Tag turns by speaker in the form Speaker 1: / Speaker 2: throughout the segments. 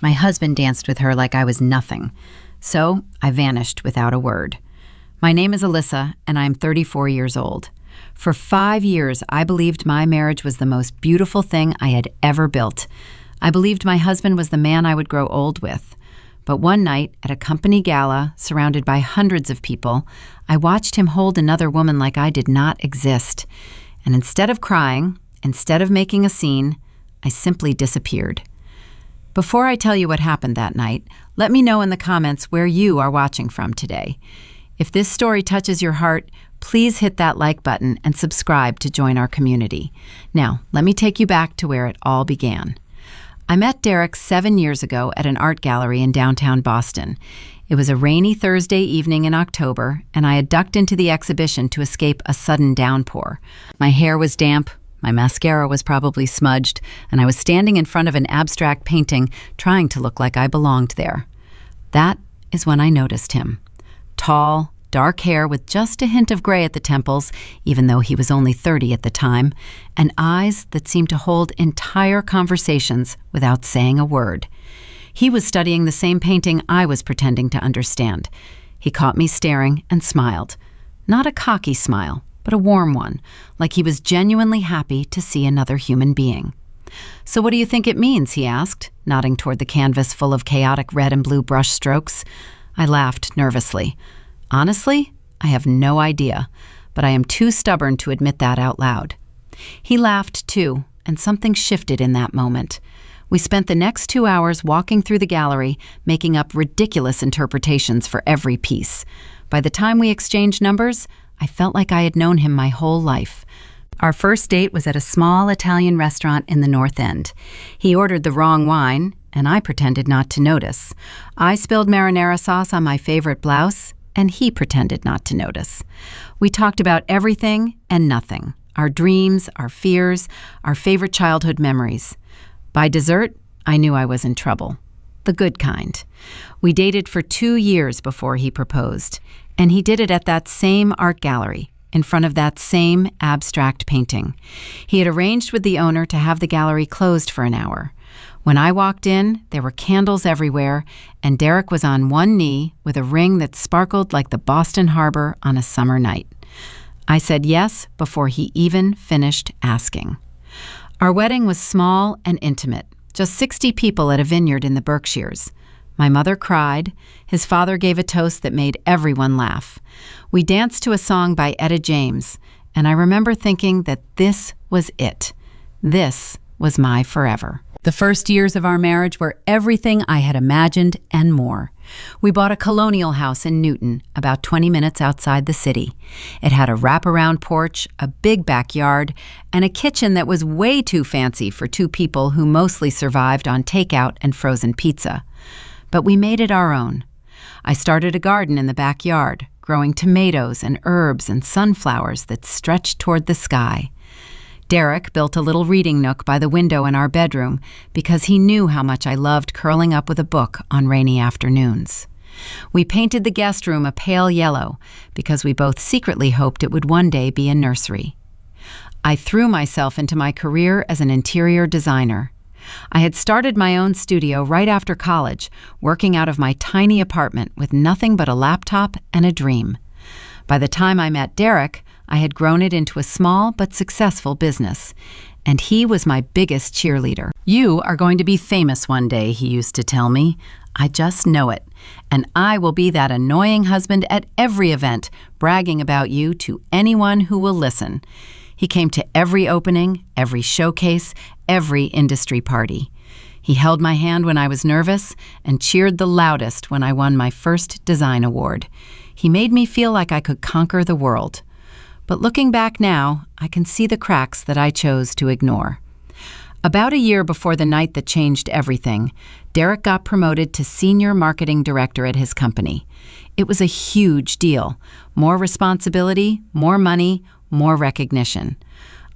Speaker 1: My husband danced with her like I was nothing. So I vanished without a word. My name is Alyssa, and I'm 34 years old. For 5 years, I believed my marriage was the most beautiful thing I had ever built. I believed my husband was the man I would grow old with. But one night, at a company gala, surrounded by hundreds of people, I watched him hold another woman like I did not exist. And instead of crying, instead of making a scene, I simply disappeared. Before I tell you what happened that night, let me know in the comments where you are watching from today. If this story touches your heart, please hit that like button and subscribe to join our community. Now, let me take you back to where it all began. I met Derek 7 years ago at an art gallery in downtown Boston. It was a rainy Thursday evening in October, and I had ducked into the exhibition to escape a sudden downpour. My hair was damp, my mascara was probably smudged, and I was standing in front of an abstract painting, trying to look like I belonged there. That is when I noticed him. Tall, dark hair with just a hint of gray at the temples, even though he was only 30 at the time, and eyes that seemed to hold entire conversations without saying a word. He was studying the same painting I was pretending to understand. He caught me staring and smiled. Not a cocky smile, but a warm one, like he was genuinely happy to see another human being. "So what do you think it means?" he asked, nodding toward the canvas full of chaotic red and blue brush strokes. I laughed nervously. Honestly, I have no idea, but I am too stubborn to admit that out loud. He laughed too, and something shifted in that moment. We spent the next 2 hours walking through the gallery, making up ridiculous interpretations for every piece. By the time we exchanged numbers, I felt like I had known him my whole life. Our first date was at a small Italian restaurant in the North End. He ordered the wrong wine, and I pretended not to notice. I spilled marinara sauce on my favorite blouse, and he pretended not to notice. We talked about everything and nothing, our dreams, our fears, our favorite childhood memories. By dessert, I knew I was in trouble. The good kind. We dated for 2 years before he proposed, and he did it at that same art gallery, in front of that same abstract painting. He had arranged with the owner to have the gallery closed for an hour. When I walked in, there were candles everywhere, and Derek was on one knee with a ring that sparkled like the Boston Harbor on a summer night. I said yes before he even finished asking. Our wedding was small and intimate, just 60 people at a vineyard in the Berkshires. My mother cried. His father gave a toast that made everyone laugh. We danced to a song by Etta James, and I remember thinking that this was it. This was my forever. The first years of our marriage were everything I had imagined and more. We bought a colonial house in Newton, about 20 minutes outside the city. It had a wraparound porch, a big backyard, and a kitchen that was way too fancy for 2 people who mostly survived on takeout and frozen pizza. But we made it our own. I started a garden in the backyard, growing tomatoes and herbs and sunflowers that stretched toward the sky. Derek built a little reading nook by the window in our bedroom because he knew how much I loved curling up with a book on rainy afternoons. We painted the guest room a pale yellow because we both secretly hoped it would one day be a nursery. I threw myself into my career as an interior designer. I had started my own studio right after college, working out of my tiny apartment with nothing but a laptop and a dream. By the time I met Derek, I had grown it into a small but successful business, and he was my biggest cheerleader. "You are going to be famous one day," he used to tell me. "I just know it, and I will be that annoying husband at every event, bragging about you to anyone who will listen." He came to every opening, every showcase, every industry party. He held my hand when I was nervous and cheered the loudest when I won my first design award. He made me feel like I could conquer the world. But looking back now, I can see the cracks that I chose to ignore. About a year before the night that changed everything, Derek got promoted to senior marketing director at his company. It was a huge deal. More responsibility, more money, more recognition.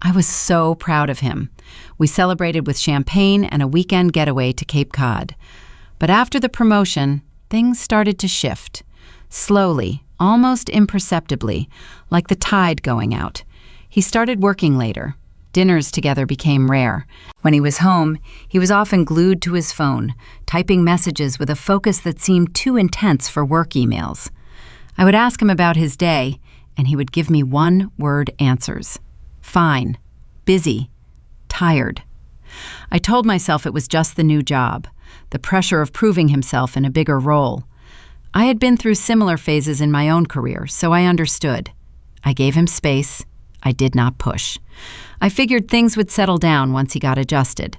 Speaker 1: I was so proud of him. We celebrated with champagne and a weekend getaway to Cape Cod. But after the promotion, things started to shift. Slowly, almost imperceptibly, like the tide going out. He started working later, Dinners together became rare. When he was home, he was often glued to his phone, typing messages with a focus that seemed too intense for work emails. I would ask him about his day, and he would give me one-word answers. Fine, busy, tired. I told myself it was just the new job, the pressure of proving himself in a bigger role. I had been through similar phases in my own career, so I understood. I gave him space. I did not push. I figured things would settle down once he got adjusted.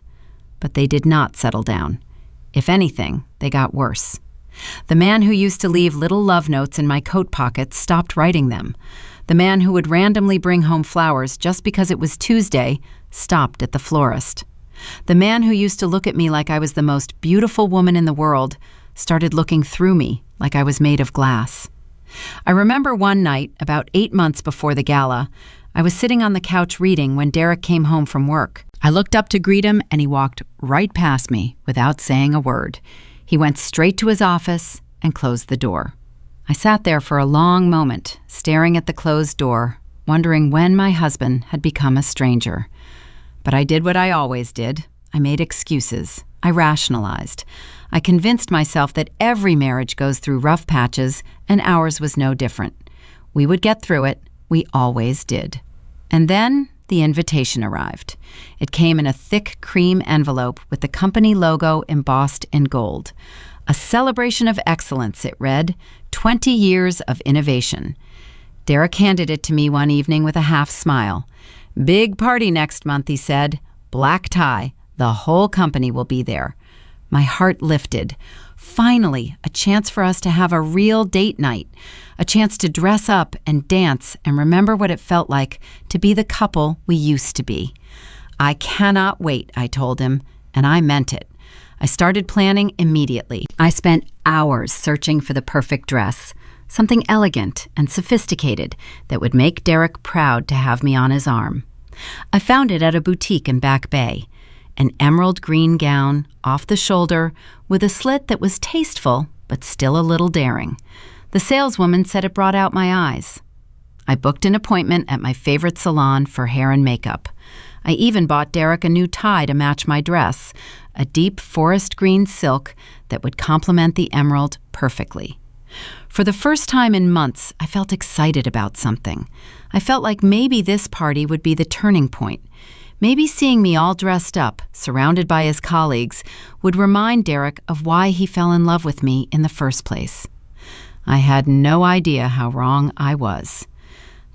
Speaker 1: But they did not settle down. If anything, they got worse. The man who used to leave little love notes in my coat pockets stopped writing them. The man who would randomly bring home flowers just because it was Tuesday stopped at the florist. The man who used to look at me like I was the most beautiful woman in the world started looking through me like I was made of glass. I remember one night, about 8 months before the gala, I was sitting on the couch reading when Derek came home from work. I looked up to greet him, and he walked right past me without saying a word. He went straight to his office and closed the door. I sat there for a long moment, staring at the closed door, wondering when my husband had become a stranger. But I did what I always did. I made excuses. I rationalized. I convinced myself that every marriage goes through rough patches, and ours was no different. We would get through it. We always did. And then the invitation arrived. It came in a thick cream envelope with the company logo embossed in gold. A celebration of excellence, it read, 20 years of innovation. Derek handed it to me one evening with a half smile. Big party next month, he said. Black tie. The whole company will be there. My heart lifted. Finally, a chance for us to have a real date night, a chance to dress up and dance and remember what it felt like to be the couple we used to be. I cannot wait, I told him, and I meant it. I started planning immediately. I spent hours searching for the perfect dress, something elegant and sophisticated that would make Derek proud to have me on his arm. I found it at a boutique in Back Bay. An emerald green gown, off the shoulder, with a slit that was tasteful, but still a little daring. The saleswoman said it brought out my eyes. I booked an appointment at my favorite salon for hair and makeup. I even bought Derek a new tie to match my dress, a deep forest green silk that would complement the emerald perfectly. For the first time in months, I felt excited about something. I felt like maybe this party would be the turning point. Maybe seeing me all dressed up, surrounded by his colleagues, would remind Derek of why he fell in love with me in the first place. I had no idea how wrong I was.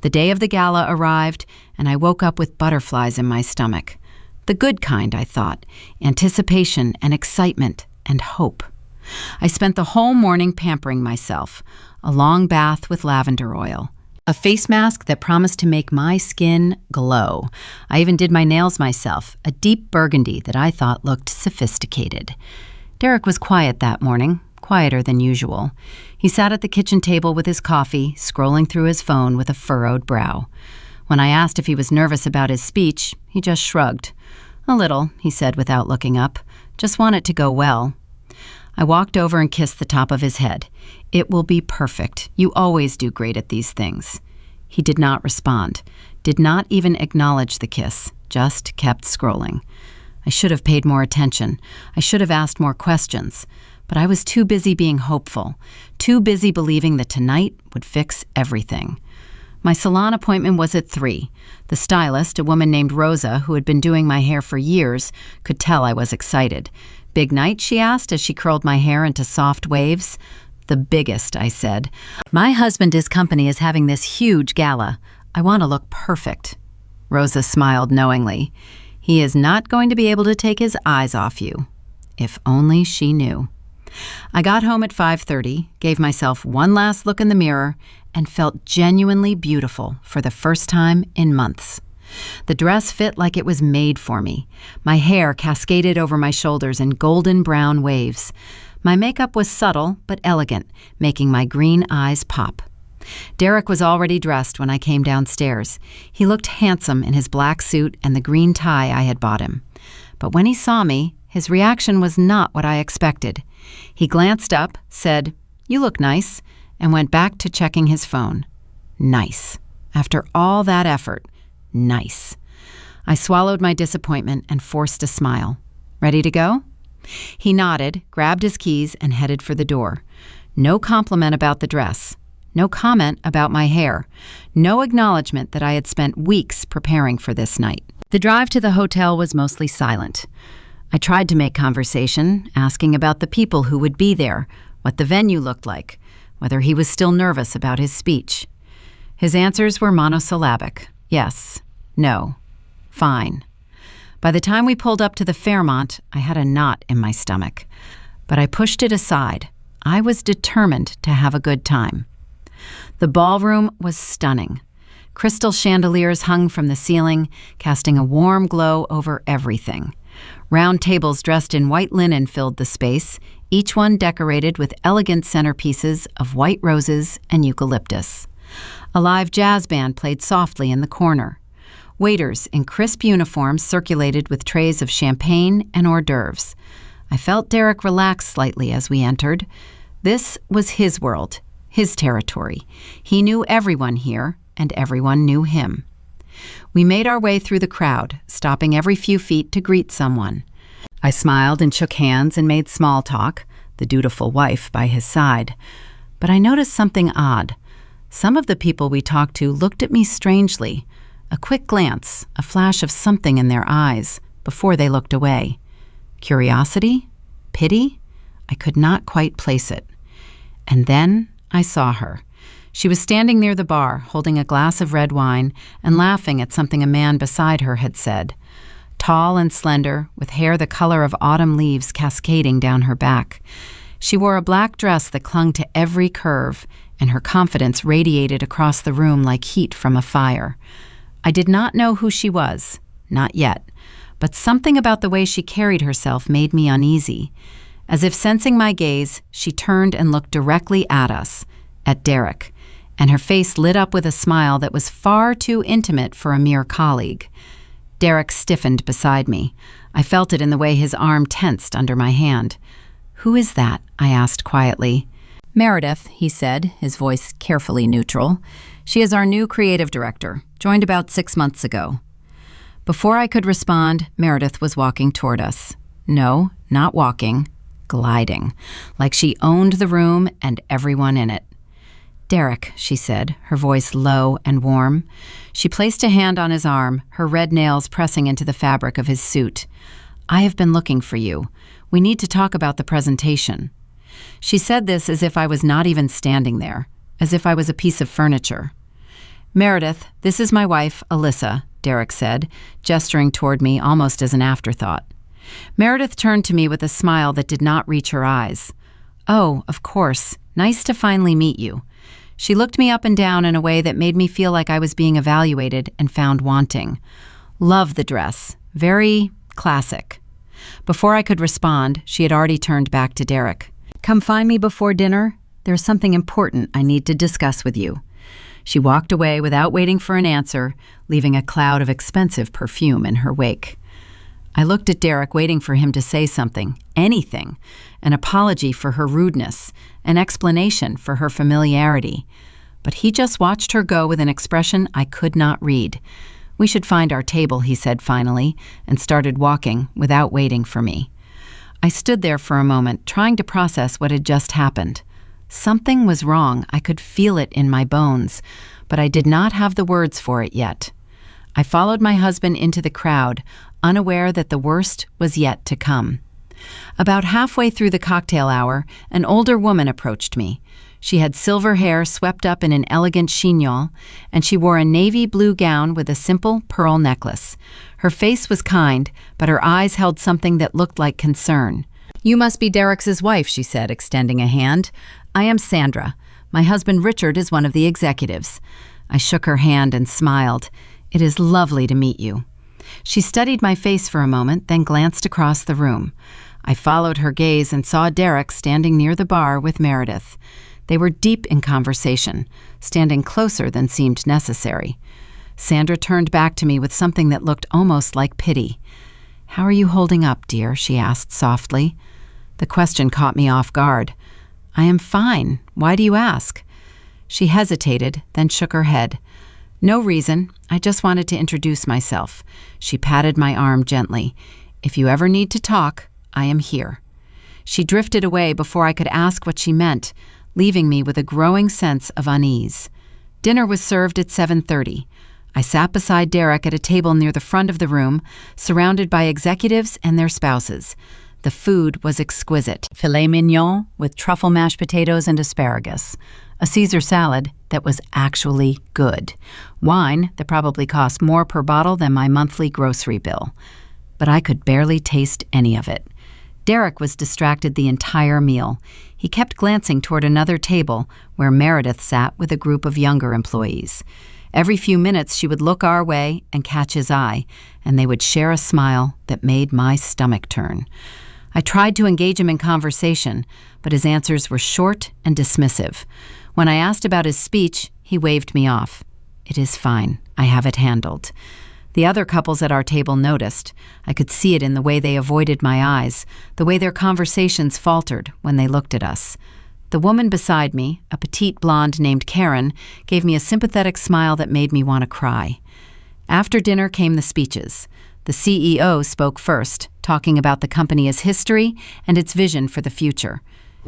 Speaker 1: The day of the gala arrived, and I woke up with butterflies in my stomach. The good kind, I thought, anticipation and excitement and hope. I spent the whole morning pampering myself, a long bath with lavender oil, a face mask that promised to make my skin glow. I even did my nails myself, a deep burgundy that I thought looked sophisticated. Derek was quiet that morning, quieter than usual. He sat at the kitchen table with his coffee, scrolling through his phone with a furrowed brow. When I asked if he was nervous about his speech, he just shrugged. A little, he said without looking up. Just want it to go well. I walked over and kissed the top of his head. It will be perfect. You always do great at these things. He did not respond, did not even acknowledge the kiss, just kept scrolling. I should have paid more attention. I should have asked more questions. But I was too busy being hopeful, too busy believing that tonight would fix everything. My salon appointment was at 3. The stylist, a woman named Rosa, who had been doing my hair for years, could tell I was excited. Big night, she asked as she curled my hair into soft waves. The biggest, I said. My husband's company is having this huge gala. I want to look perfect. Rosa smiled knowingly. He is not going to be able to take his eyes off you. If only she knew. I got home at 5:30, gave myself one last look in the mirror, and felt genuinely beautiful for the first time in months. The dress fit like it was made for me. My hair cascaded over my shoulders in golden brown waves. My makeup was subtle but elegant, making my green eyes pop. Derek was already dressed when I came downstairs. He looked handsome in his black suit and the green tie I had bought him. But when he saw me, his reaction was not what I expected. He glanced up, said, "You look nice," and went back to checking his phone. Nice. After all that effort, nice. I swallowed my disappointment and forced a smile. Ready to go? He nodded, grabbed his keys, and headed for the door. No compliment about the dress. No comment about my hair. No acknowledgement that I had spent weeks preparing for this night. The drive to the hotel was mostly silent. I tried to make conversation, asking about the people who would be there, what the venue looked like, whether he was still nervous about his speech. His answers were monosyllabic. Yes. No. Fine. By the time we pulled up to the Fairmont, I had a knot in my stomach. But I pushed it aside. I was determined to have a good time. The ballroom was stunning. Crystal chandeliers hung from the ceiling, casting a warm glow over everything. Round tables dressed in white linen filled the space, each one decorated with elegant centerpieces of white roses and eucalyptus. A live jazz band played softly in the corner. Waiters in crisp uniforms circulated with trays of champagne and hors d'oeuvres. I felt Derek relax slightly as we entered. This was his world, his territory. He knew everyone here, and everyone knew him. We made our way through the crowd, stopping every few feet to greet someone. I smiled and shook hands and made small talk, the dutiful wife by his side. But I noticed something odd. Some of the people we talked to looked at me strangely. A quick glance, a flash of something in their eyes, before they looked away. Curiosity? Pity? I could not quite place it. And then I saw her. She was standing near the bar, holding a glass of red wine and laughing at something a man beside her had said. Tall and slender, with hair the color of autumn leaves cascading down her back. She wore a black dress that clung to every curve, and her confidence radiated across the room like heat from a fire. I did not know who she was, not yet, but something about the way she carried herself made me uneasy. As if sensing my gaze, she turned and looked directly at us, at Derek, and her face lit up with a smile that was far too intimate for a mere colleague. Derek stiffened beside me. I felt it in the way his arm tensed under my hand. "Who is that?" I asked quietly. "Meredith," he said, his voice carefully neutral. "She is our new creative director, joined about 6 months ago." Before I could respond, Meredith was walking toward us. No, not walking, gliding, like she owned the room and everyone in it. "Derek," she said, her voice low and warm. She placed a hand on his arm, her red nails pressing into the fabric of his suit. "I have been looking for you. We need to talk about the presentation." She said this as if I was not even standing there, as if I was a piece of furniture. "Meredith, this is my wife, Alyssa," Derek said, gesturing toward me almost as an afterthought. Meredith turned to me with a smile that did not reach her eyes. "Oh, of course. Nice to finally meet you." She looked me up and down in a way that made me feel like I was being evaluated and found wanting. "Love the dress. Very classic." Before I could respond, she had already turned back to Derek. "Come find me before dinner. There's something important I need to discuss with you." She walked away without waiting for an answer, leaving a cloud of expensive perfume in her wake. I looked at Derek, waiting for him to say something, anything, an apology for her rudeness, an explanation for her familiarity. But he just watched her go with an expression I could not read. "We should find our table," he said finally, and started walking without waiting for me. I stood there for a moment, trying to process what had just happened. Something was wrong. I could feel it in my bones, but I did not have the words for it yet. I followed my husband into the crowd, unaware that the worst was yet to come. About halfway through the cocktail hour, an older woman approached me. She had silver hair swept up in an elegant chignon, and she wore a navy blue gown with a simple pearl necklace. Her face was kind, but her eyes held something that looked like concern. "You must be Derek's wife," she said, extending a hand. "I am Sandra. My husband Richard is one of the executives." I shook her hand and smiled. "It is lovely to meet you." She studied my face for a moment, then glanced across the room. I followed her gaze and saw Derek standing near the bar with Meredith. They were deep in conversation, standing closer than seemed necessary. Sandra turned back to me with something that looked almost like pity. "How are you holding up, dear?" she asked softly. The question caught me off guard. "I am fine. Why do you ask?" She hesitated, then shook her head. No reason. I just wanted to introduce myself. She patted my arm gently. If you ever need to talk, I am here. She drifted away before I could ask what she meant, leaving me with a growing sense of unease. Dinner was served at 7:30. I sat beside Derek at a table near the front of the room, surrounded by executives and their spouses. The food was exquisite. Filet mignon with truffle mashed potatoes and asparagus. A Caesar salad that was actually good. Wine that probably cost more per bottle than my monthly grocery bill. But I could barely taste any of it. Derek was distracted the entire meal. He kept glancing toward another table where Meredith sat with a group of younger employees. Every few minutes she would look our way and catch his eye, and they would share a smile that made my stomach turn. I tried to engage him in conversation, but his answers were short and dismissive. When I asked about his speech, he waved me off. It is fine. I have it handled. The other couples at our table noticed. I could see it in the way they avoided my eyes, the way their conversations faltered when they looked at us. The woman beside me, a petite blonde named Karen, gave me a sympathetic smile that made me want to cry. After dinner came the speeches. The CEO spoke first, talking about the company's history and its vision for the future.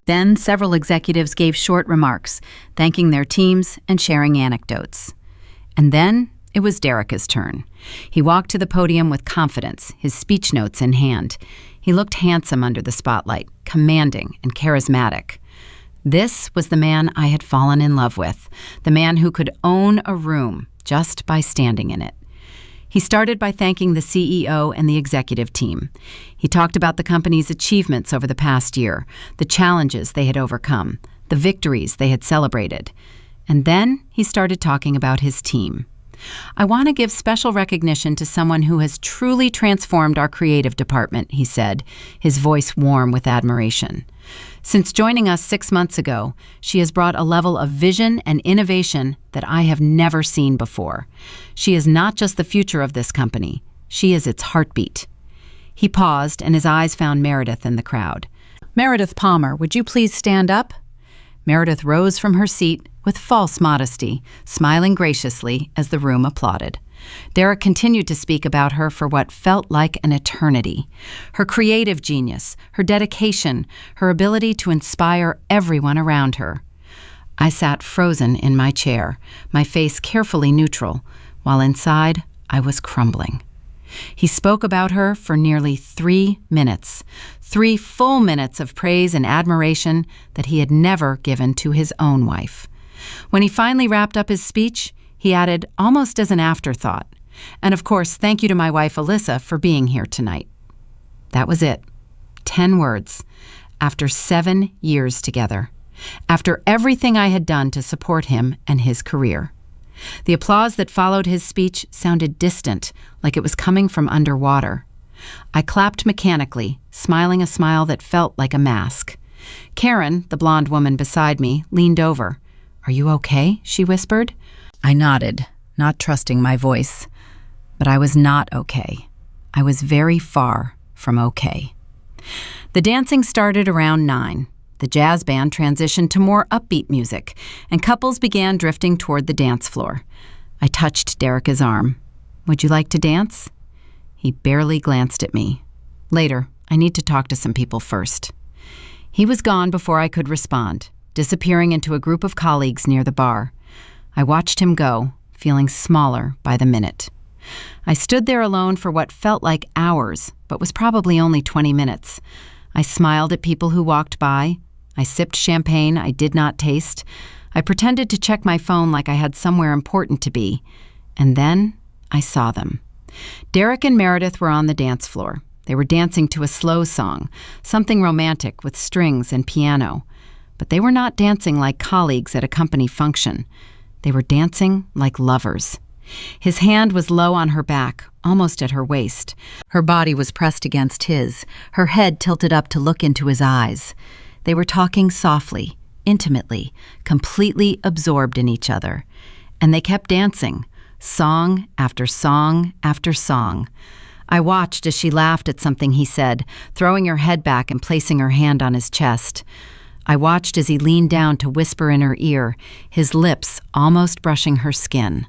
Speaker 1: Then several executives gave short remarks, thanking their teams and sharing anecdotes. And then it was Derek's turn. He walked to the podium with confidence, his speech notes in hand. He looked handsome under the spotlight, commanding and charismatic. This was the man I had fallen in love with, the man who could own a room just by standing in it. He started by thanking the CEO and the executive team. He talked about the company's achievements over the past year, the challenges they had overcome, the victories they had celebrated. And then he started talking about his team. I want to give special recognition to someone who has truly transformed our creative department, he said, his voice warm with admiration. Since joining us 6 months ago, she has brought a level of vision and innovation that I have never seen before. She is not just the future of this company. She is its heartbeat. He paused, and his eyes found Meredith in the crowd. Meredith Palmer, would you please stand up? Meredith rose from her seat with false modesty, smiling graciously as the room applauded. Derek continued to speak about her for what felt like an eternity. Her creative genius, her dedication, her ability to inspire everyone around her. I sat frozen in my chair, my face carefully neutral, while inside I was crumbling. He spoke about her for nearly 3 minutes, 3 full minutes of praise and admiration that he had never given to his own wife. When he finally wrapped up his speech, he added, almost as an afterthought, and of course, thank you to my wife Alyssa for being here tonight. That was it. 10 words. After 7 years together. After everything I had done to support him and his career. The applause that followed his speech sounded distant, like it was coming from underwater. I clapped mechanically, smiling a smile that felt like a mask. Karen, the blonde woman beside me, leaned over. Are you okay? She whispered. I nodded, not trusting my voice. But I was not okay. I was very far from okay. The dancing started around 9. The jazz band transitioned to more upbeat music, and couples began drifting toward the dance floor. I touched Derek's arm. Would you like to dance? He barely glanced at me. Later, I need to talk to some people first. He was gone before I could respond, disappearing into a group of colleagues near the bar. I watched him go, feeling smaller by the minute. I stood there alone for what felt like hours, but was probably only 20 minutes. I smiled at people who walked by. I sipped champagne I did not taste. I pretended to check my phone like I had somewhere important to be. And then I saw them. Derek and Meredith were on the dance floor. They were dancing to a slow song, something romantic with strings and piano. But they were not dancing like colleagues at a company function. They were dancing like lovers. His hand was low on her back, almost at her waist. Her body was pressed against his, her head tilted up to look into his eyes. They were talking softly, intimately, completely absorbed in each other. And they kept dancing, song after song after song. I watched as she laughed at something he said, throwing her head back and placing her hand on his chest. I watched as he leaned down to whisper in her ear, his lips almost brushing her skin.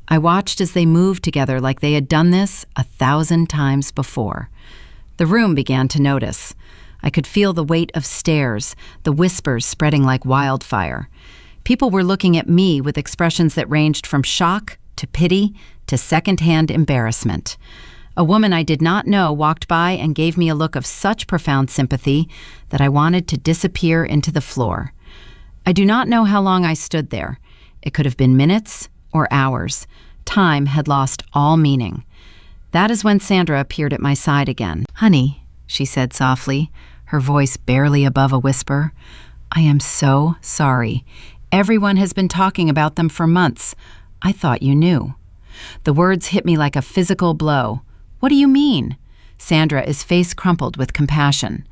Speaker 1: I watched as they moved together like they had done this 1,000 times before. The room began to notice. I could feel the weight of stares, the whispers spreading like wildfire. People were looking at me with expressions that ranged from shock to pity to secondhand embarrassment. A woman I did not know walked by and gave me a look of such profound sympathy that I wanted to disappear into the floor. I do not know how long I stood there. It could have been minutes or hours. Time had lost all meaning. That is when Sandra appeared at my side again. "Honey," she said softly, her voice barely above a whisper, "I am so sorry. Everyone has been talking about them for months. I thought you knew." The words hit me like a physical blow. "What do you mean?" Sandra is face crumpled with compassion.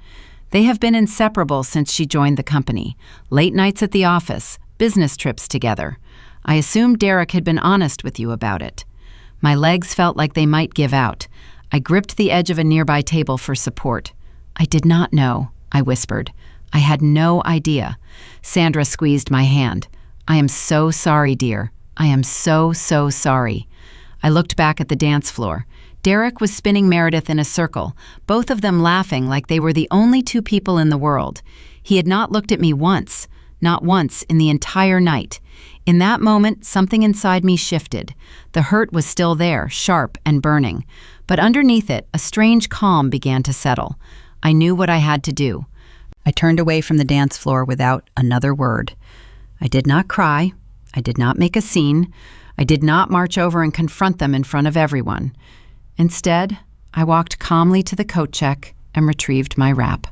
Speaker 1: "They have been inseparable since she joined the company. Late nights at the office, business trips together. I assumed Derek had been honest with you about it." My legs felt like they might give out. I gripped the edge of a nearby table for support. "I did not know," I whispered. "I had no idea." Sandra squeezed my hand. "I am so sorry, dear. I am so, so sorry." I looked back at the dance floor. Derek was spinning Meredith in a circle, both of them laughing like they were the only two people in the world. He had not looked at me once, not once in the entire night. In that moment, something inside me shifted. The hurt was still there, sharp and burning. But underneath it, a strange calm began to settle. I knew what I had to do. I turned away from the dance floor without another word. I did not cry. I did not make a scene. I did not march over and confront them in front of everyone. Instead, I walked calmly to the coat check and retrieved my wrap.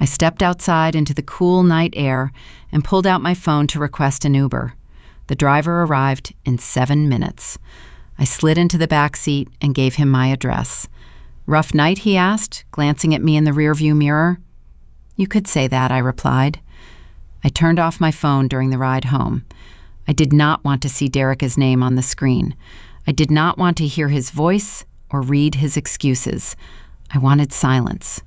Speaker 1: I stepped outside into the cool night air and pulled out my phone to request an Uber. The driver arrived in 7 minutes. I slid into the back seat and gave him my address. "Rough night?" he asked, glancing at me in the rearview mirror. "You could say that," I replied. I turned off my phone during the ride home. I did not want to see Derek's name on the screen. I did not want to hear his voice or read his excuses. I wanted silence.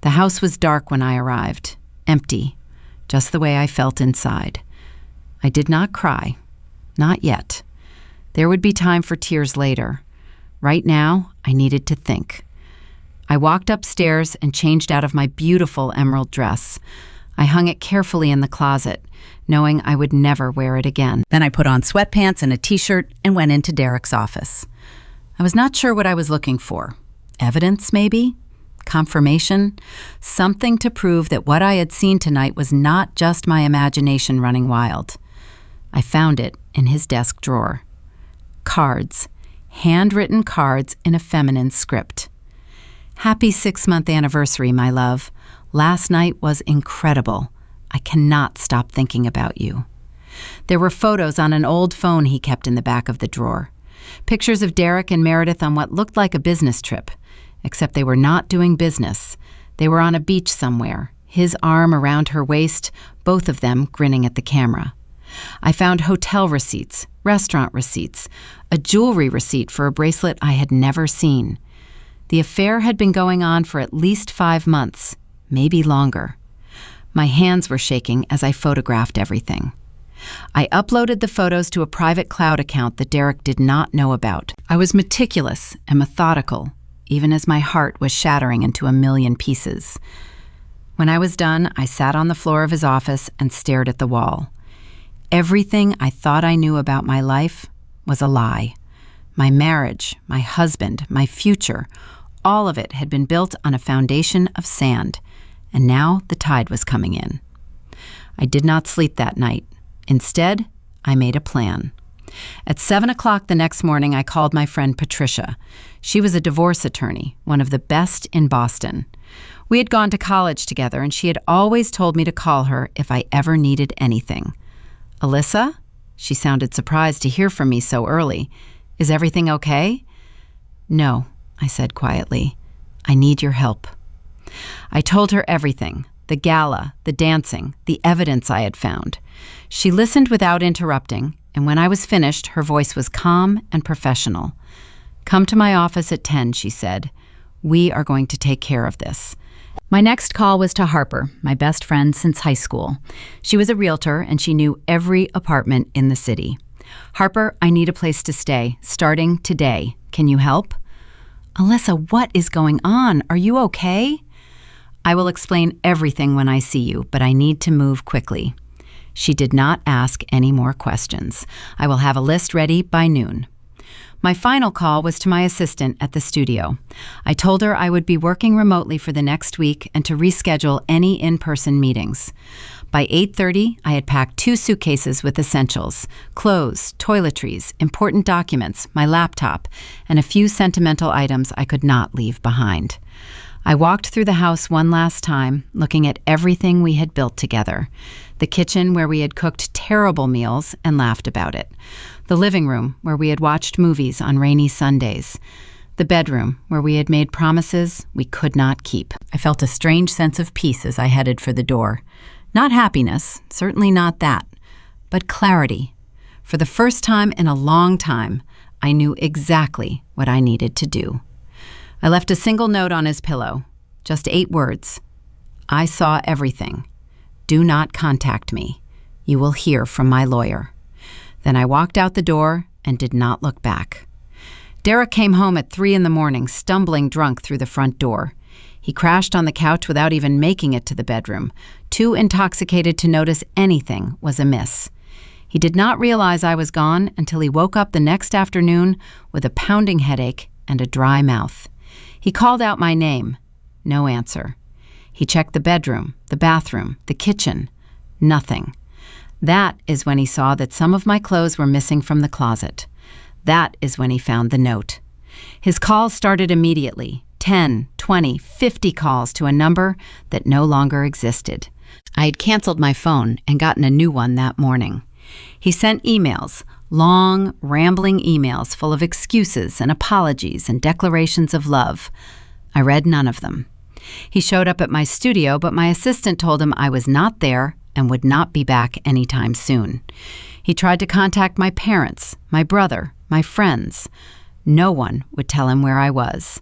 Speaker 1: The house was dark when I arrived, empty, just the way I felt inside. I did not cry. Not yet. There would be time for tears later. Right now, I needed to think. I walked upstairs and changed out of my beautiful emerald dress. I hung it carefully in the closet, knowing I would never wear it again. Then I put on sweatpants and a t-shirt and went into Derek's office. I was not sure what I was looking for. Evidence, maybe? Confirmation? Something to prove that what I had seen tonight was not just my imagination running wild. I found it in his desk drawer. Cards. Handwritten cards in a feminine script. "Happy 6-month anniversary, my love. Last night was incredible. I cannot stop thinking about you." There were photos on an old phone he kept in the back of the drawer. Pictures of Derek and Meredith on what looked like a business trip, except they were not doing business. They were on a beach somewhere, his arm around her waist, both of them grinning at the camera. I found hotel receipts, restaurant receipts, a jewelry receipt for a bracelet I had never seen. The affair had been going on for at least 5 months, maybe longer. My hands were shaking as I photographed everything. I uploaded the photos to a private cloud account that Derek did not know about. I was meticulous and methodical, even as my heart was shattering into a million pieces. When I was done, I sat on the floor of his office and stared at the wall. Everything I thought I knew about my life was a lie. My marriage, my husband, my future, all of it had been built on a foundation of sand, and now the tide was coming in. I did not sleep that night. Instead, I made a plan. At 7 o'clock the next morning, I called my friend Patricia. She was a divorce attorney, one of the best in Boston. We had gone to college together, and she had always told me to call her if I ever needed anything. "Alyssa?" She sounded surprised to hear from me so early. "Is everything okay?" "No," I said quietly. "I need your help." I told her everything, the gala, the dancing, the evidence I had found. She listened without interrupting, and when I was finished, her voice was calm and professional. "Come to my office at 10, she said. "We are going to take care of this." My next call was to Harper, my best friend since high school. She was a realtor, and she knew every apartment in the city. Harper, I need a place to stay, starting today. Can you help? Alyssa, what is going on? Are you okay? I will explain everything when I see you, but I need to move quickly. She did not ask any more questions. I will have a list ready by noon. My final call was to my assistant at the studio. I told her I would be working remotely for the next week and to reschedule any in-person meetings. By 8:30, I had packed 2 suitcases with essentials, clothes, toiletries, important documents, my laptop, and a few sentimental items I could not leave behind. I walked through the house one last time, looking at everything we had built together. The kitchen where we had cooked terrible meals and laughed about it. The living room where we had watched movies on rainy Sundays. The bedroom where we had made promises we could not keep. I felt a strange sense of peace as I headed for the door. Not happiness, certainly not that, but clarity. For the first time in a long time, I knew exactly what I needed to do. I left a single note on his pillow, just 8 words. I saw everything. Do not contact me. You will hear from my lawyer. Then I walked out the door and did not look back. Derek came home at 3 a.m, stumbling drunk through the front door. He crashed on the couch without even making it to the bedroom, too intoxicated to notice anything was amiss. He did not realize I was gone until he woke up the next afternoon with a pounding headache and a dry mouth. He called out my name. No answer. He checked the bedroom, the bathroom, the kitchen. Nothing. That is when he saw that some of my clothes were missing from the closet. That is when he found the note. His calls started immediately. 10, 20, 50 calls to a number that no longer existed. I had canceled my phone and gotten a new one that morning. He sent emails, long, rambling emails full of excuses and apologies and declarations of love. I read none of them. He showed up at my studio, but my assistant told him I was not there and would not be back anytime soon. He tried to contact my parents, my brother, my friends. No one would tell him where I was.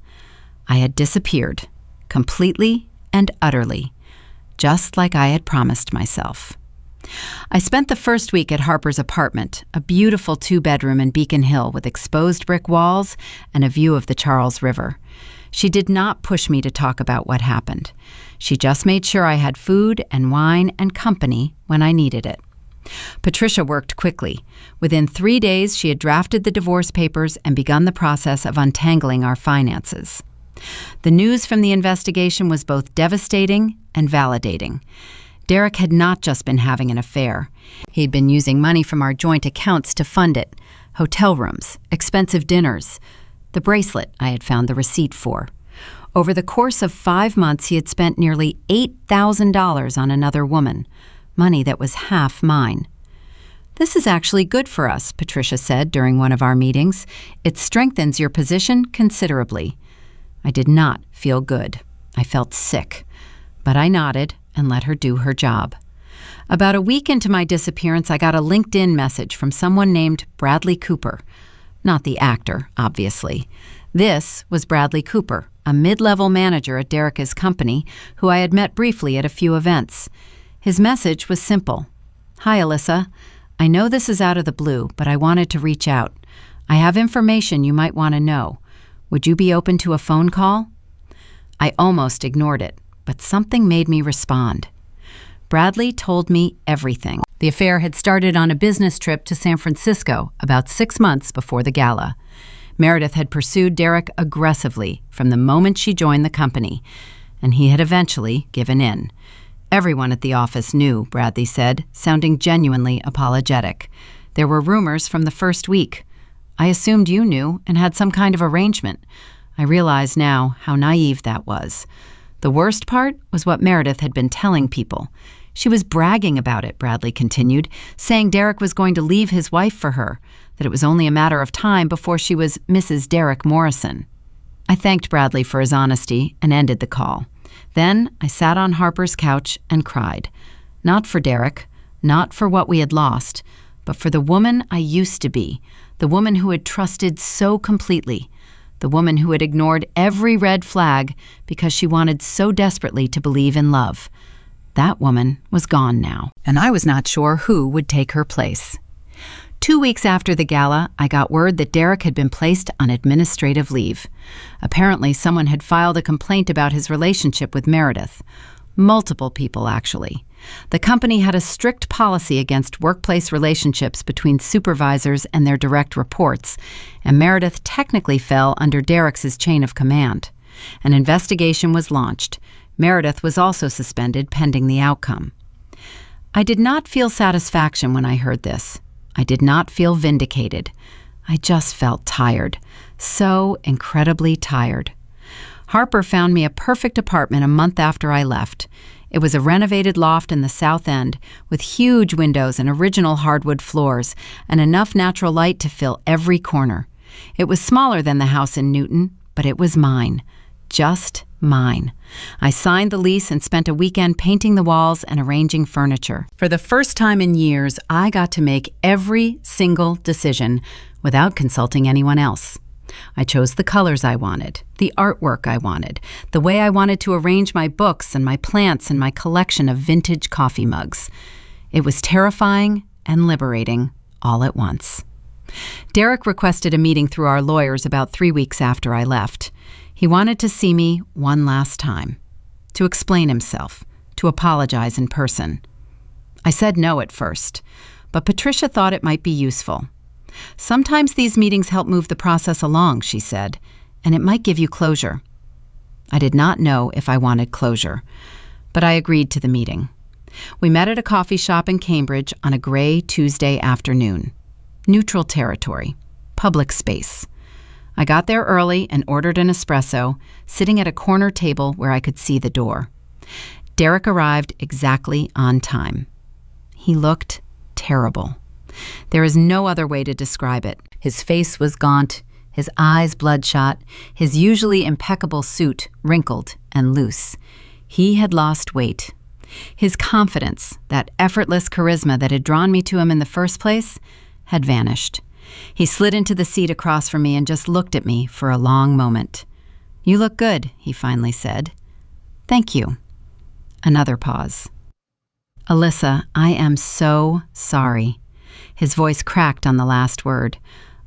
Speaker 1: I had disappeared, completely and utterly, just like I had promised myself. I spent the first week at Harper's apartment, a beautiful 2-bedroom in Beacon Hill with exposed brick walls and a view of the Charles River. She did not push me to talk about what happened. She just made sure I had food and wine and company when I needed it. Patricia worked quickly. Within 3 days, she had drafted the divorce papers and begun the process of untangling our finances. The news from the investigation was both devastating and validating. Derek had not just been having an affair. He'd been using money from our joint accounts to fund it. Hotel rooms, expensive dinners, the bracelet I had found the receipt for. Over the course of 5 months, he had spent nearly $8,000 on another woman, money that was half mine. This is actually good for us, Patricia said during one of our meetings. It strengthens your position considerably. I did not feel good. I felt sick, but I nodded and let her do her job. About a week into my disappearance, I got a LinkedIn message from someone named Bradley Cooper. Not the actor, obviously. This was Bradley Cooper, a mid-level manager at Derek's company who I had met briefly at a few events. His message was simple. Hi, Alyssa. I know this is out of the blue, but I wanted to reach out. I have information you might want to know. Would you be open to a phone call? I almost ignored it, but something made me respond. Bradley told me everything. The affair had started on a business trip to San Francisco about 6 months before the gala. Meredith had pursued Derek aggressively from the moment she joined the company, and he had eventually given in. Everyone at the office knew, Bradley said, sounding genuinely apologetic. There were rumors from the first week. I assumed you knew and had some kind of arrangement. I realize now how naive that was. The worst part was what Meredith had been telling people. She was bragging about it, Bradley continued, saying Derek was going to leave his wife for her, that it was only a matter of time before she was Mrs. Derek Morrison. I thanked Bradley for his honesty and ended the call. Then I sat on Harper's couch and cried. Not for Derek, not for what we had lost, but for the woman I used to be, the woman who had trusted so completely, the woman who had ignored every red flag because she wanted so desperately to believe in love. That woman was gone now, and I was not sure who would take her place. 2 weeks after the gala, I got word that Derek had been placed on administrative leave. Apparently, someone had filed a complaint about his relationship with Meredith. Multiple people, actually. The company had a strict policy against workplace relationships between supervisors and their direct reports, and Meredith technically fell under Derek's chain of command. An investigation was launched. Meredith was also suspended pending the outcome. I did not feel satisfaction when I heard this. I did not feel vindicated. I just felt tired. So incredibly tired. Harper found me a perfect apartment a month after I left. It was a renovated loft in the South End with huge windows and original hardwood floors and enough natural light to fill every corner. It was smaller than the house in Newton, but it was mine. Just mine. I signed the lease and spent a weekend painting the walls and arranging furniture. For the first time in years, I got to make every single decision without consulting anyone else. I chose the colors I wanted, the artwork I wanted, the way I wanted to arrange my books and my plants and my collection of vintage coffee mugs. It was terrifying and liberating all at once. Derek requested a meeting through our lawyers about 3 weeks after I left. He wanted to see me one last time, to explain himself, to apologize in person. I said no at first, but Patricia thought it might be useful. Sometimes these meetings help move the process along, she said, and it might give you closure. I did not know if I wanted closure, but I agreed to the meeting. We met at a coffee shop in Cambridge on a gray Tuesday afternoon. Neutral territory, public space. I got there early and ordered an espresso, sitting at a corner table where I could see the door. Derek arrived exactly on time. He looked terrible. There is no other way to describe it. His face was gaunt, his eyes bloodshot, his usually impeccable suit wrinkled and loose. He had lost weight. His confidence, that effortless charisma that had drawn me to him in the first place, had vanished. He slid into the seat across from me and just looked at me for a long moment. "You look good," he finally said. "Thank you." Another pause. "Alyssa, I am so sorry." His voice cracked on the last word.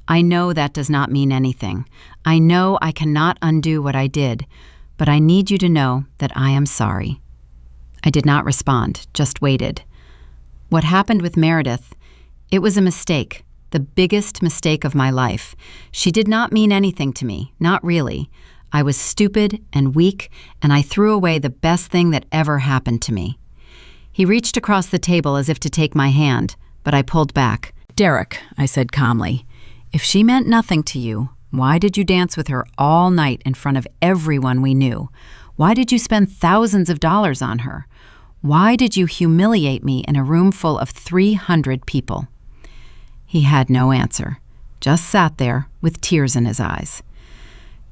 Speaker 1: "I know that does not mean anything. I know I cannot undo what I did, but I need you to know that I am sorry." I did not respond, just waited. What happened with Meredith? It was a mistake, the biggest mistake of my life. She did not mean anything to me, not really. I was stupid and weak, and I threw away the best thing that ever happened to me. He reached across the table as if to take my hand, but I pulled back. "Derek," I said calmly, "if she meant nothing to you, why did you dance with her all night in front of everyone we knew? Why did you spend thousands of dollars on her? Why did you humiliate me in a room full of 300 people? He had no answer, just sat there with tears in his eyes.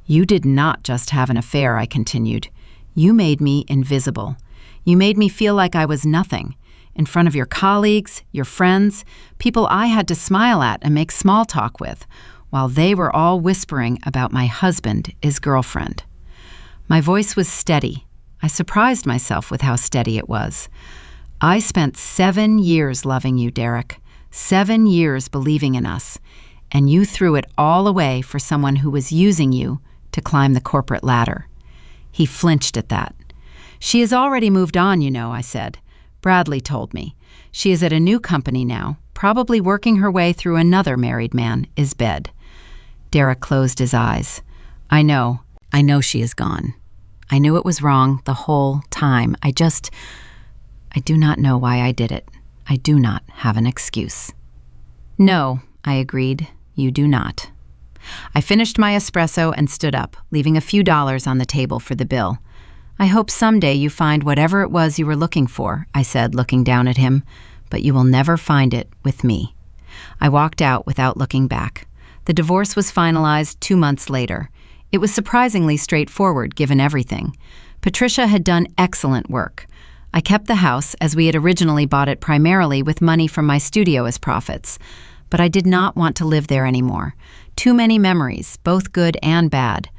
Speaker 1: "You did not just have an affair," I continued. "You made me invisible. You made me feel like I was nothing. In front of your colleagues, your friends, people I had to smile at and make small talk with, while they were all whispering about my husband, his girlfriend." My voice was steady. I surprised myself with how steady it was. "I spent 7 years loving you, Derek. 7 years believing in us, and you threw it all away for someone who was using you to climb the corporate ladder." He flinched at that. "She has already moved on, you know," I said. "Bradley told me. She is at a new company now, probably working her way through another married man, Isbed." Derek closed his eyes. I know she is gone. I knew it was wrong the whole time. I do not know why I did it. I do not have an excuse." "No," I agreed, "you do not." I finished my espresso and stood up, leaving a few dollars on the table for the bill. "I hope someday you find whatever it was you were looking for," I said, looking down at him, "but you will never find it with me." I walked out without looking back. The divorce was finalized 2 months later. It was surprisingly straightforward, given everything. Patricia had done excellent work. I kept the house, as we had originally bought it primarily with money from my studio as profits. But I did not want to live there anymore. Too many memories, both good and bad.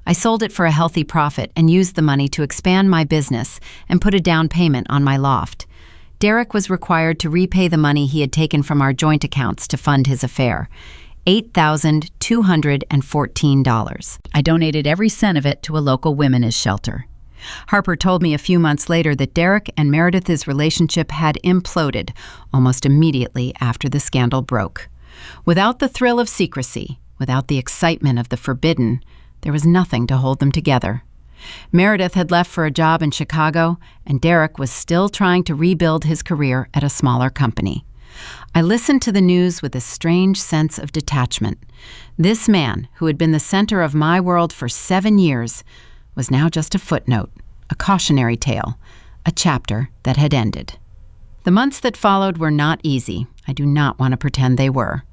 Speaker 1: I sold it for a healthy profit and used the money to expand my business and put a down payment on my loft. Derek was required to repay the money he had taken from our joint accounts to fund his affair, $8,214. I donated every cent of it to a local women's shelter. Harper told me a few months later that Derek and Meredith's relationship had imploded almost immediately after the scandal broke. Without the thrill of secrecy, without the excitement of the forbidden, there was nothing to hold them together. Meredith had left for a job in Chicago, and Derek was still trying to rebuild his career at a smaller company. I listened to the news with a strange sense of detachment. This man, who had been the center of my world for 7 years, was now just a footnote, a cautionary tale, a chapter that had ended. The months that followed were not easy. I do not want to pretend they were.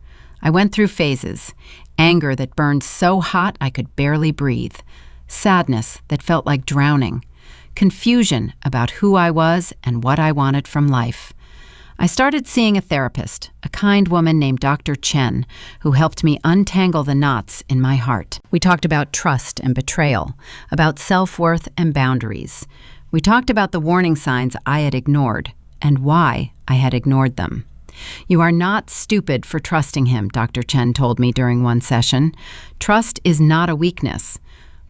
Speaker 1: I went through phases: anger that burned so hot I could barely breathe, sadness that felt like drowning, confusion about who I was and what I wanted from life. I started seeing a therapist, a kind woman named Dr. Chen, who helped me untangle the knots in my heart. We talked about trust and betrayal, about self-worth and boundaries. We talked about the warning signs I had ignored and why I had ignored them. "You are not stupid for trusting him," Dr. Chen told me during one session. "Trust is not a weakness,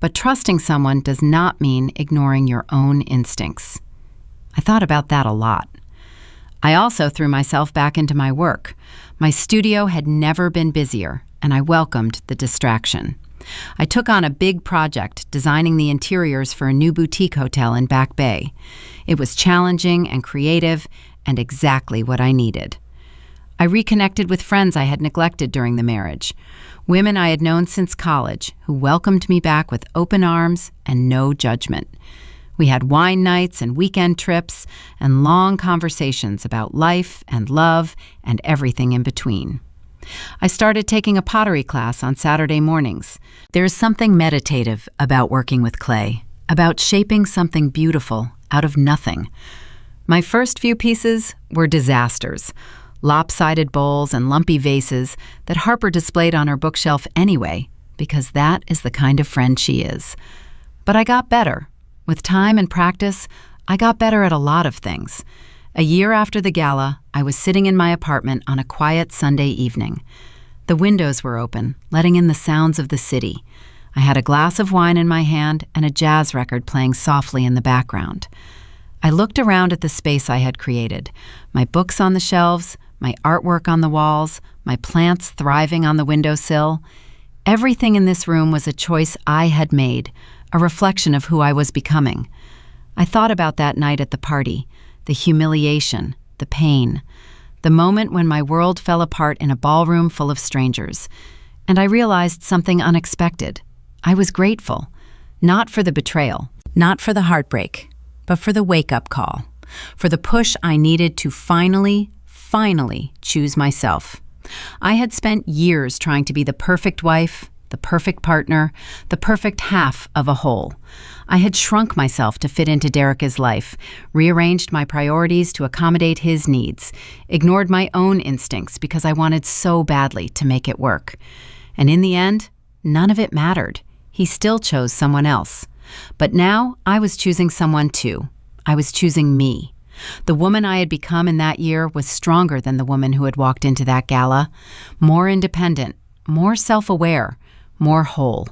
Speaker 1: but trusting someone does not mean ignoring your own instincts." I thought about that a lot. I also threw myself back into my work. My studio had never been busier, and I welcomed the distraction. I took on a big project, designing the interiors for a new boutique hotel in Back Bay. It was challenging and creative, and exactly what I needed. I reconnected with friends I had neglected during the marriage, women I had known since college, who welcomed me back with open arms and no judgment. We had wine nights and weekend trips and long conversations about life and love and everything in between. I started taking a pottery class on Saturday mornings. There's something meditative about working with clay, about shaping something beautiful out of nothing. My first few pieces were disasters, lopsided bowls and lumpy vases that Harper displayed on her bookshelf anyway, because that is the kind of friend she is. But I got better. With time and practice, I got better at a lot of things. A year after the gala, I was sitting in my apartment on a quiet Sunday evening. The windows were open, letting in the sounds of the city. I had a glass of wine in my hand and a jazz record playing softly in the background. I looked around at the space I had created, my books on the shelves, my artwork on the walls, my plants thriving on the windowsill. Everything in this room was a choice I had made, a reflection of who I was becoming. I thought about that night at the party, the humiliation, the pain, the moment when my world fell apart in a ballroom full of strangers, and I realized something unexpected. I was grateful, not for the betrayal, not for the heartbreak, but for the wake-up call, for the push I needed to finally choose myself. I had spent years trying to be the perfect wife, the perfect partner, the perfect half of a whole. I had shrunk myself to fit into Derek's life, rearranged my priorities to accommodate his needs, ignored my own instincts because I wanted so badly to make it work. And in the end, none of it mattered. He still chose someone else. But now I was choosing someone too. I was choosing me. The woman I had become in that year was stronger than the woman who had walked into that gala, more independent, more self-aware, more whole.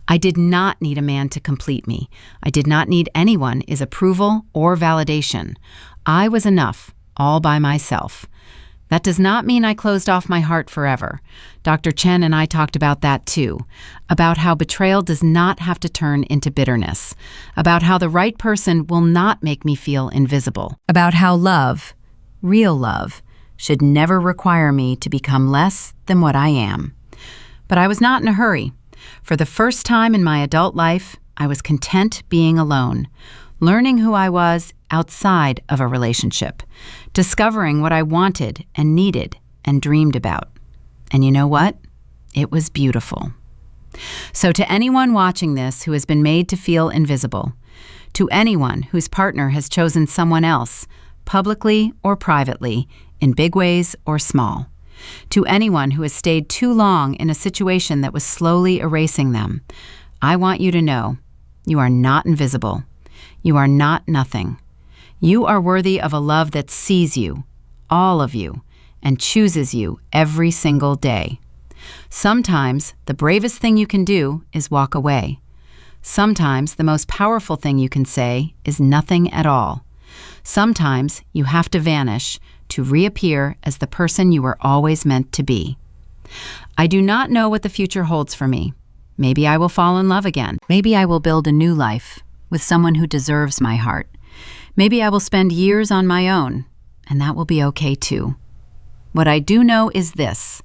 Speaker 1: I did not need a man to complete me. I did not need anyone's approval or validation. I was enough, all by myself. That does not mean I closed off my heart forever. Dr. Chen and I talked about that too, about how betrayal does not have to turn into bitterness, about how the right person will not make me feel invisible, about how love, real love, should never require me to become less than what I am. But I was not in a hurry. For the first time in my adult life, I was content being alone, learning who I was outside of a relationship, discovering what I wanted and needed and dreamed about. And you know what? It was beautiful. So to anyone watching this who has been made to feel invisible, to anyone whose partner has chosen someone else, publicly or privately, in big ways or small, to anyone who has stayed too long in a situation that was slowly erasing them, I want you to know, you are not invisible. You are not nothing. You are worthy of a love that sees you, all of you, and chooses you every single day. Sometimes the bravest thing you can do is walk away. Sometimes the most powerful thing you can say is nothing at all. Sometimes you have to vanish to reappear as the person you were always meant to be. I do not know what the future holds for me. Maybe I will fall in love again. Maybe I will build a new life with someone who deserves my heart. Maybe I will spend years on my own, and that will be okay too. What I do know is this: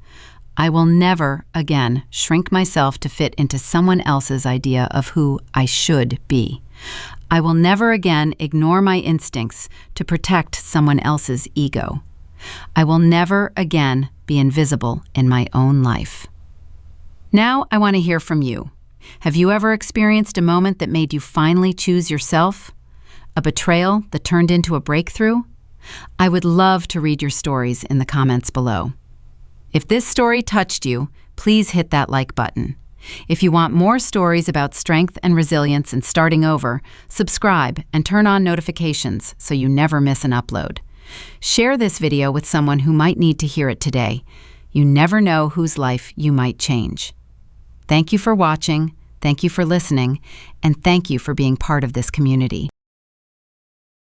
Speaker 1: I will never again shrink myself to fit into someone else's idea of who I should be. I will never again ignore my instincts to protect someone else's ego. I will never again be invisible in my own life. Now I want to hear from you. Have you ever experienced a moment that made you finally choose yourself? A betrayal that turned into a breakthrough? I would love to read your stories in the comments below. If this story touched you, please hit that like button. If you want more stories about strength and resilience and starting over, subscribe and turn on notifications so you never miss an upload. Share this video with someone who might need to hear it today. You never know whose life you might change. Thank you for watching, thank you for listening, and thank you for being part of this community.